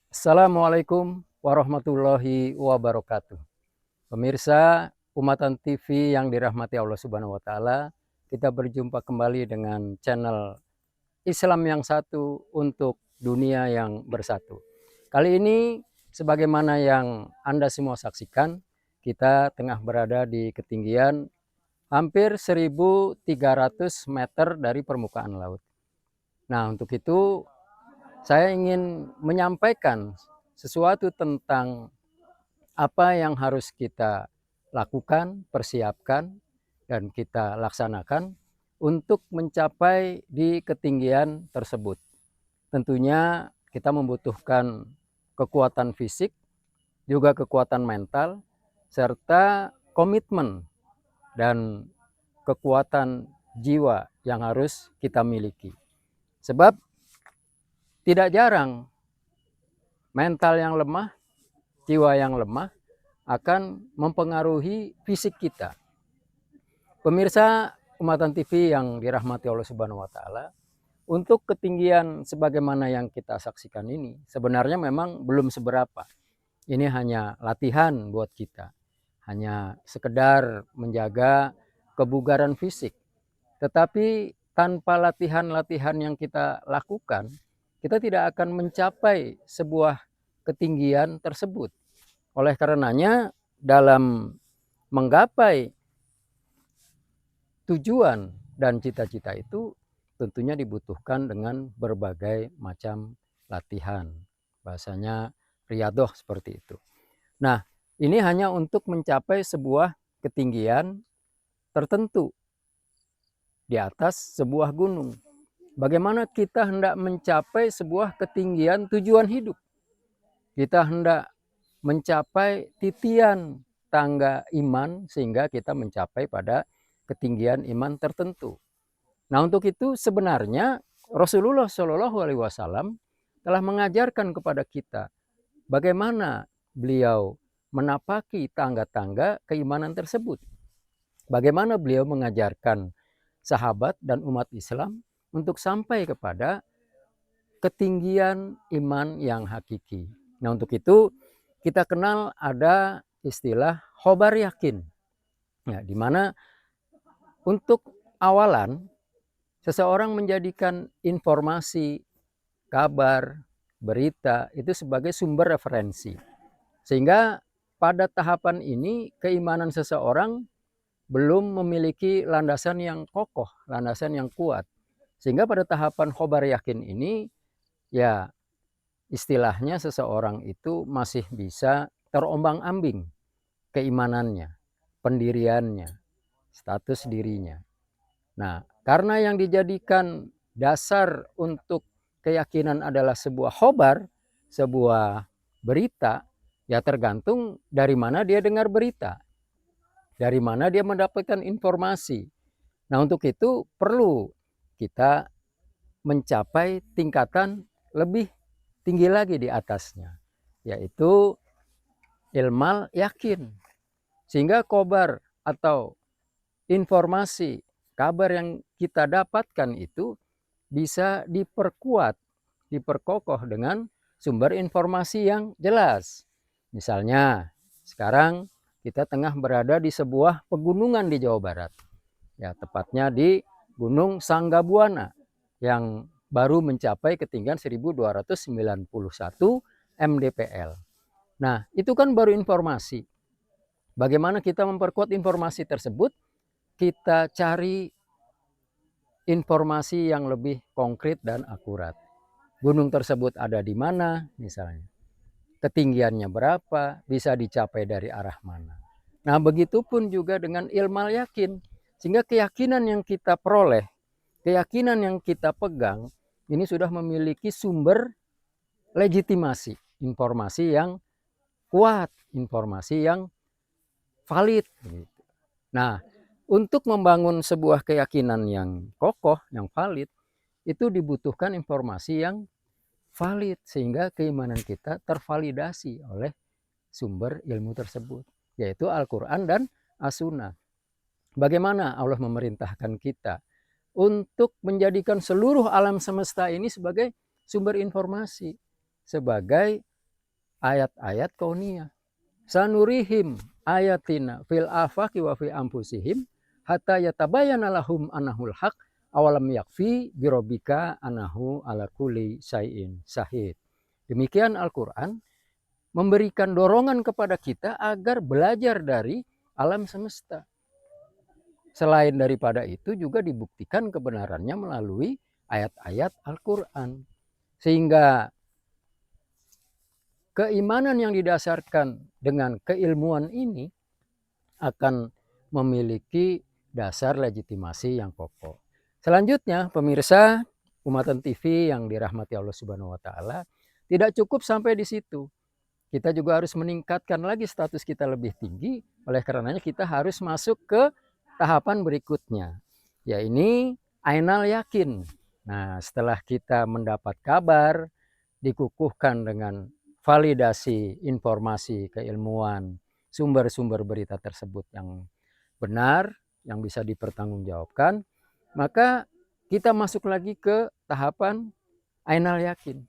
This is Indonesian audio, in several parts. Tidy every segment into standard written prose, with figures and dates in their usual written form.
Assalamualaikum warahmatullahi wabarakatuh. Pemirsa Umatan TV yang dirahmati Allah Subhanahu wa taala, kita berjumpa kembali dengan channel Islam yang satu untuk dunia yang bersatu. Kali ini sebagaimana yang Anda semua saksikan, kita tengah berada di ketinggian hampir 1.300 meter dari permukaan laut. Nah, untuk itu saya ingin menyampaikan sesuatu tentang apa yang harus kita lakukan, persiapkan, dan kita laksanakan untuk mencapai di ketinggian tersebut. Tentunya kita membutuhkan kekuatan fisik, juga kekuatan mental, serta komitmen dan kekuatan jiwa yang harus kita miliki. Sebab tidak jarang mental yang lemah, jiwa yang lemah akan mempengaruhi fisik kita. Pemirsa Umatan TV yang dirahmati Allah Subhanahu wa taala, untuk ketinggian sebagaimana yang kita saksikan ini sebenarnya memang belum seberapa. Ini hanya latihan buat kita. Hanya sekedar menjaga kebugaran fisik. Tetapi tanpa latihan-latihan yang kita lakukan, kita tidak akan mencapai sebuah ketinggian tersebut. Oleh karenanya, dalam menggapai tujuan dan cita-cita itu tentunya dibutuhkan dengan berbagai macam latihan. Bahasanya riyadoh seperti itu. Nah, ini hanya untuk mencapai sebuah ketinggian tertentu di atas sebuah gunung. Bagaimana kita hendak mencapai sebuah ketinggian tujuan hidup? Kita hendak mencapai titian tangga iman sehingga kita mencapai pada ketinggian iman tertentu. Nah, untuk itu sebenarnya Rasulullah Shallallahu Alaihi Wasallam telah mengajarkan kepada kita bagaimana beliau menapaki tangga-tangga keimanan tersebut. Bagaimana beliau mengajarkan sahabat dan umat Islam untuk sampai kepada ketinggian iman yang hakiki. Nah, untuk itu kita kenal ada istilah khobar yakin. Ya, di mana untuk awalan seseorang menjadikan informasi, kabar, berita itu sebagai sumber referensi. Sehingga pada tahapan ini keimanan seseorang belum memiliki landasan yang kokoh, landasan yang kuat. Sehingga pada tahapan khobar yakin ini ya istilahnya seseorang itu masih bisa terombang-ambing keimanannya, pendiriannya, status dirinya. Nah, karena yang dijadikan dasar untuk keyakinan adalah sebuah khobar, sebuah berita, ya tergantung dari mana dia dengar berita, dari mana dia mendapatkan informasi. Nah, untuk itu perlu kita mencapai tingkatan lebih tinggi lagi di atasnya, yaitu ilmal yakin. Sehingga khobar atau informasi, kabar yang kita dapatkan itu bisa diperkuat, diperkokoh dengan sumber informasi yang jelas. Misalnya, sekarang kita tengah berada di sebuah pegunungan di Jawa Barat. Ya, tepatnya di Gunung Sanggabuana yang baru mencapai ketinggian 1.291 mdpl. Nah, itu kan baru informasi. Bagaimana kita memperkuat informasi tersebut? Kita cari informasi yang lebih konkret dan akurat. Gunung tersebut ada di mana misalnya. Ketinggiannya berapa, bisa dicapai dari arah mana. Nah, begitupun juga dengan ilmal yakin. Sehingga keyakinan yang kita peroleh, keyakinan yang kita pegang, ini sudah memiliki sumber legitimasi, informasi yang kuat, informasi yang valid. Nah, untuk membangun sebuah keyakinan yang kokoh, yang valid, itu dibutuhkan informasi yang valid sehingga keimanan kita tervalidasi oleh sumber ilmu tersebut, yaitu Al-Quran dan As-Sunnah. bagaimana Allah memerintahkan kita untuk menjadikan seluruh alam semesta ini sebagai sumber informasi, sebagai ayat-ayat kauniyah. Sanurihim ayatina fil afaqi wa fi anfusihim hatta yatabayyana lahum annahul haq awalam yakfi birobika anahu ala kulli syai'in syahid. Demikian Al-Quran memberikan dorongan kepada kita agar belajar dari alam semesta. Selain daripada itu juga dibuktikan kebenarannya melalui ayat-ayat Al-Quran. Sehingga keimanan yang didasarkan dengan keilmuan ini akan memiliki dasar legitimasi yang kokoh. Selanjutnya, pemirsa Umatan TV yang dirahmati Allah Subhanahu wa taala, tidak cukup sampai di situ. Kita juga harus meningkatkan lagi status kita lebih tinggi, oleh karenanya kita harus masuk ke tahapan berikutnya, yaitu ainal yakin. Nah, setelah kita mendapat kabar, dikukuhkan dengan validasi informasi keilmuan, sumber-sumber berita tersebut yang benar, yang bisa dipertanggungjawabkan, maka kita masuk lagi ke tahapan ainal yakin,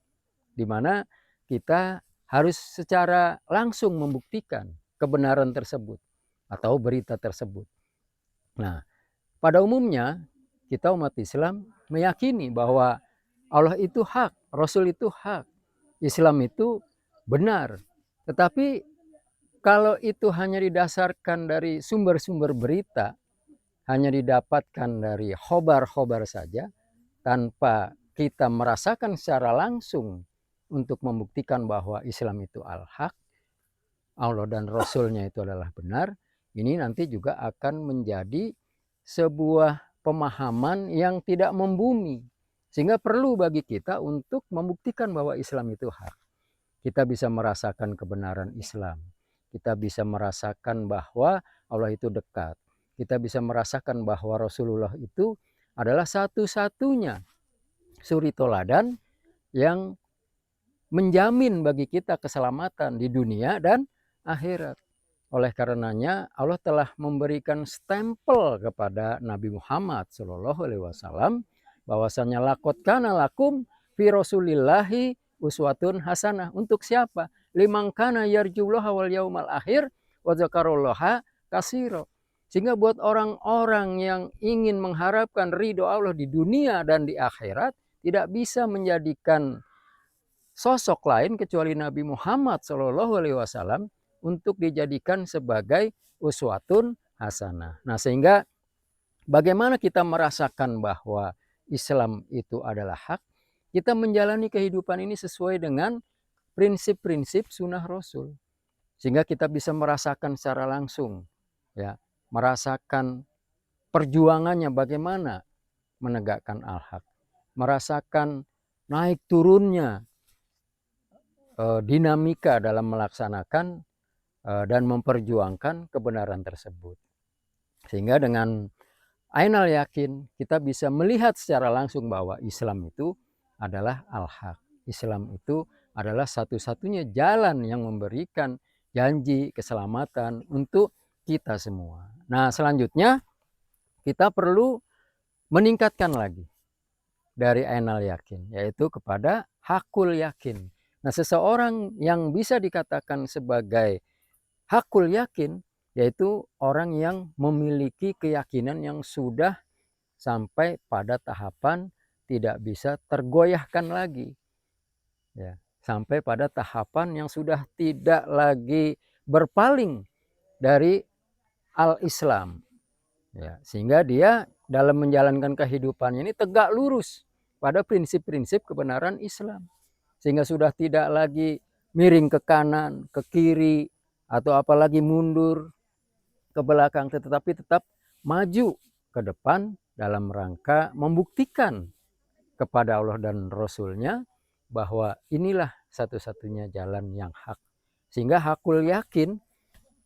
di mana kita harus secara langsung membuktikan kebenaran tersebut atau berita tersebut. Nah, pada umumnya kita umat Islam meyakini bahwa Allah itu hak, Rasul itu hak, Islam itu benar. Tetapi kalau itu hanya didasarkan dari sumber-sumber berita, hanya didapatkan dari khobar-khobar saja, tanpa kita merasakan secara langsung untuk membuktikan bahwa Islam itu al-haq, Allah dan Rasulnya itu adalah benar, ini nanti juga akan menjadi sebuah pemahaman yang tidak membumi. Sehingga perlu bagi kita untuk membuktikan bahwa Islam itu hak. Kita bisa merasakan kebenaran Islam. Kita bisa merasakan bahwa Allah itu dekat. Kita bisa merasakan bahwa Rasulullah itu adalah satu-satunya suri toladan yang menjamin bagi kita keselamatan di dunia dan akhirat. Oleh karenanya Allah telah memberikan stempel kepada Nabi Muhammad SAW bahwasanya laqad kana lakum fi rasulillahi uswatun hasanah. Untuk siapa? Liman kana yarjullaha wal yaumal akhir wa dzakarallaha katsira. Sehingga buat orang-orang yang ingin mengharapkan ridho Allah di dunia dan di akhirat, tidak bisa menjadikan sosok lain kecuali Nabi Muhammad SAW untuk dijadikan sebagai uswatun hasanah. Nah, sehingga bagaimana kita merasakan bahwa Islam itu adalah hak, kita menjalani kehidupan ini sesuai dengan prinsip-prinsip sunnah Rasul. Sehingga kita bisa merasakan secara langsung, ya, merasakan perjuangannya bagaimana menegakkan al-haq, merasakan naik turunnya dinamika dalam melaksanakan dan memperjuangkan kebenaran tersebut. Sehingga dengan ainal yakin kita bisa melihat secara langsung bahwa Islam itu adalah al-haq. Islam itu adalah satu-satunya jalan yang memberikan janji keselamatan untuk kita semua. Nah, selanjutnya kita perlu meningkatkan lagi dari ainal yakin, yaitu kepada hakul yakin. Nah, seseorang yang bisa dikatakan sebagai hakul yakin, yaitu orang yang memiliki keyakinan yang sudah sampai pada tahapan tidak bisa tergoyahkan lagi, ya, sampai pada tahapan yang sudah tidak lagi berpaling dari al-Islam, ya, sehingga dia dalam menjalankan kehidupannya ini tegak lurus pada prinsip-prinsip kebenaran Islam, sehingga sudah tidak lagi miring ke kanan, ke kiri, atau apalagi mundur ke belakang, tetapi tetap maju ke depan dalam rangka membuktikan kepada Allah dan Rasul-Nya bahwa inilah satu-satunya jalan yang hak. Sehingga hakul yakin,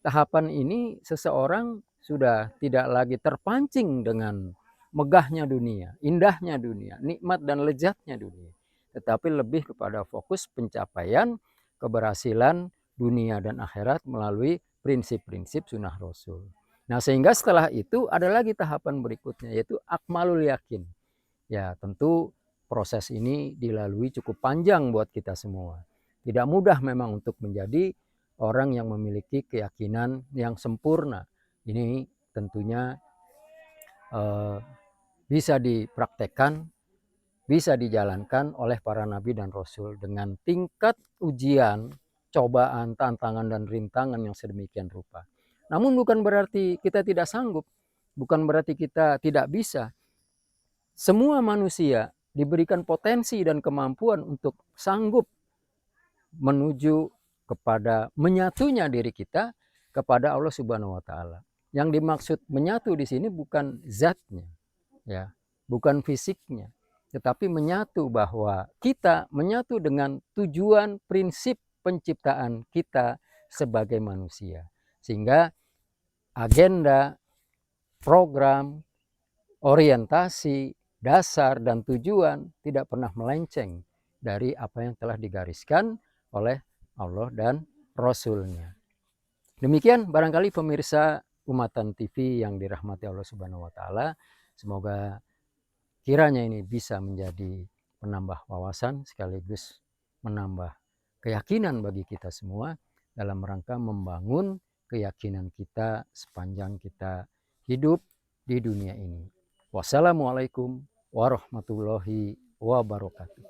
tahapan ini seseorang sudah tidak lagi terpancing dengan megahnya dunia, indahnya dunia, nikmat dan lezatnya dunia, tetapi lebih kepada fokus pencapaian keberhasilan dunia dan akhirat melalui prinsip-prinsip sunnah Rasul. Nah, sehingga setelah itu ada lagi tahapan berikutnya, yaitu akmalul yakin. Ya, tentu proses ini dilalui cukup panjang buat kita semua. Tidak mudah memang untuk menjadi orang yang memiliki keyakinan yang sempurna. Ini tentunya bisa dipraktekkan, bisa dijalankan oleh para nabi dan rasul dengan tingkat ujian, cobaan, tantangan, dan rintangan yang sedemikian rupa. Namun bukan berarti kita tidak sanggup, bukan berarti kita tidak bisa. Semua manusia diberikan potensi dan kemampuan untuk sanggup menuju kepada menyatunya diri kita kepada Allah Subhanahu wa taala. Yang dimaksud menyatu di sini bukan zatnya, ya, bukan fisiknya, tetapi menyatu bahwa kita menyatu dengan tujuan prinsip penciptaan kita sebagai manusia. Sehingga agenda, program, orientasi, dasar, dan tujuan tidak pernah melenceng dari apa yang telah digariskan oleh Allah dan Rasul-Nya. Demikian barangkali pemirsa Umatan TV yang dirahmati Allah Subhanahu wa taala, semoga kiranya ini bisa menjadi penambah wawasan sekaligus menambah keyakinan bagi kita semua dalam rangka membangun keyakinan kita sepanjang kita hidup di dunia ini. Wassalamualaikum warahmatullahi wabarakatuh.